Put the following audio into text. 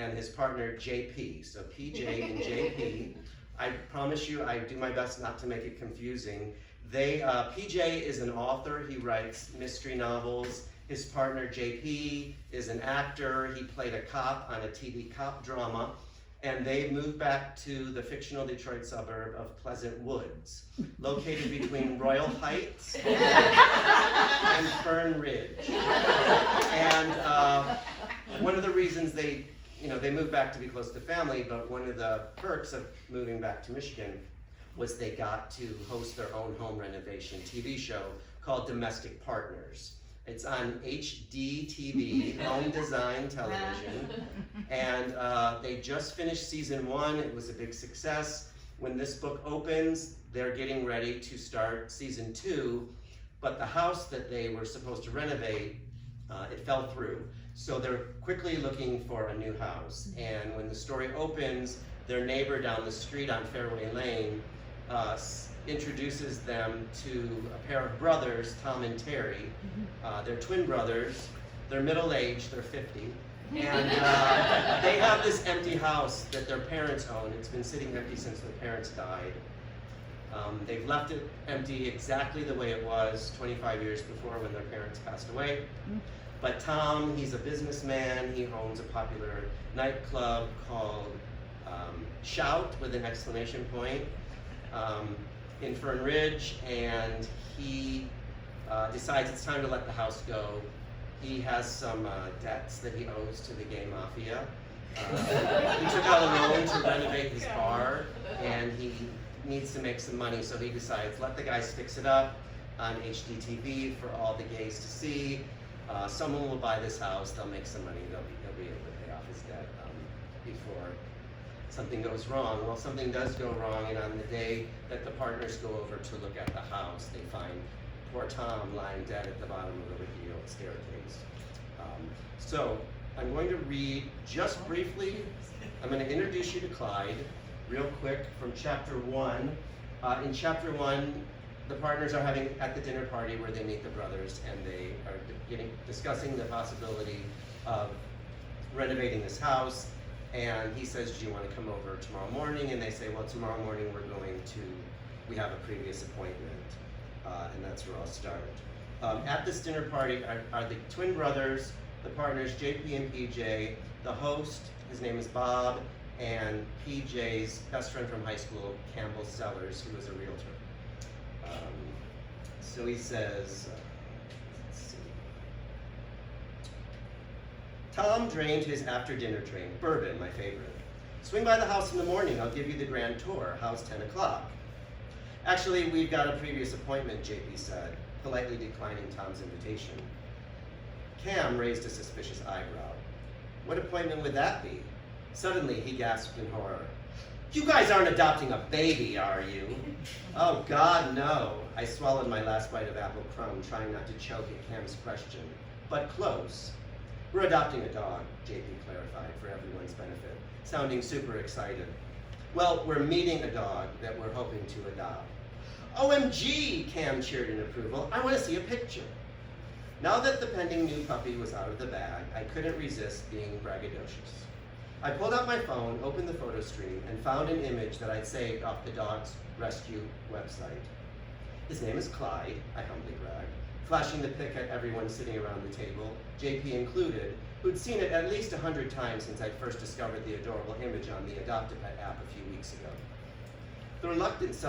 and his partner JP. So PJ and JP. I promise you, I do my best not to make it confusing. PJ is an author. He writes mystery novels. His partner JP is an actor. He played a cop on a TV cop drama. And they moved back to the fictional Detroit suburb of Pleasant Woods, located between Royal Heights and Fern Ridge. And one of the reasons they moved back to be close to family, but one of the perks of moving back to Michigan was they got to host their own home renovation TV show called Domestic Partners. It's on HD TV, home design television, and they just finished season 1. It was a big success. When this book opens, they're getting ready to start season 2, but the house that they were supposed to renovate, it fell through. So they're quickly looking for a new house, and when the story opens, their neighbor down the street on Fairway Lane introduces them to a pair of brothers, Tom and Terry. They're twin brothers. They're middle-aged, they're 50. And they have this empty house that their parents own. It's been sitting empty since their parents died. They've left it empty exactly the way it was 25 years before when their parents passed away. But Tom, he's a businessman. He owns a popular nightclub called Shout with an exclamation point. In Fern Ridge, and he decides it's time to let the house go. He has some debts that he owes to the gay mafia. He took out a loan to renovate his bar, and he needs to make some money, so he decides, let the guys fix it up on HDTV for all the gays to see. Someone will buy this house, they'll make some money, he'll be able to pay off his debt before something goes wrong. Well, something does go wrong, and on the day that the partners go over to look at the house, they find poor Tom lying dead at the bottom of the rickety old staircase. So I'm going to read just briefly. I'm going to introduce you to Clyde real quick from chapter 1. In chapter 1, the partners are having at the dinner party where they meet the brothers, and they are discussing the possibility of renovating this house. And he says, do you want to come over tomorrow morning? And they say, well, tomorrow morning we have a previous appointment. And that's where I'll start. At this dinner party are the twin brothers, the partners, JP and PJ, the host, his name is Bob, and PJ's best friend from high school, Campbell Sellers, who was a realtor. So he says, let's see. Tom drained his after-dinner drink, bourbon, my favorite. Swing by the house in the morning, I'll give you the grand tour. How's 10 o'clock? Actually, we've got a previous appointment, JP said, politely declining Tom's invitation. Cam raised a suspicious eyebrow. What appointment would that be? Suddenly, he gasped in horror. You guys aren't adopting a baby, are you? Oh, God, no. I swallowed my last bite of apple crumb, trying not to choke at Cam's question. But close. We're adopting a dog, JP clarified for everyone's benefit, sounding super excited. Well, we're meeting a dog that we're hoping to adopt. OMG, Cam cheered in approval. I want to see a picture. Now that the pending new puppy was out of the bag, I couldn't resist being braggadocious. I pulled out my phone, opened the photo stream, and found an image that I'd saved off the dog's rescue website. His name is Clyde, I humbly bragged, flashing the pic at everyone sitting around the table, JP included, who'd seen it at least 100 times since I'd first discovered the adorable image on the Adopt-A-Pet app a few weeks ago. The reluctant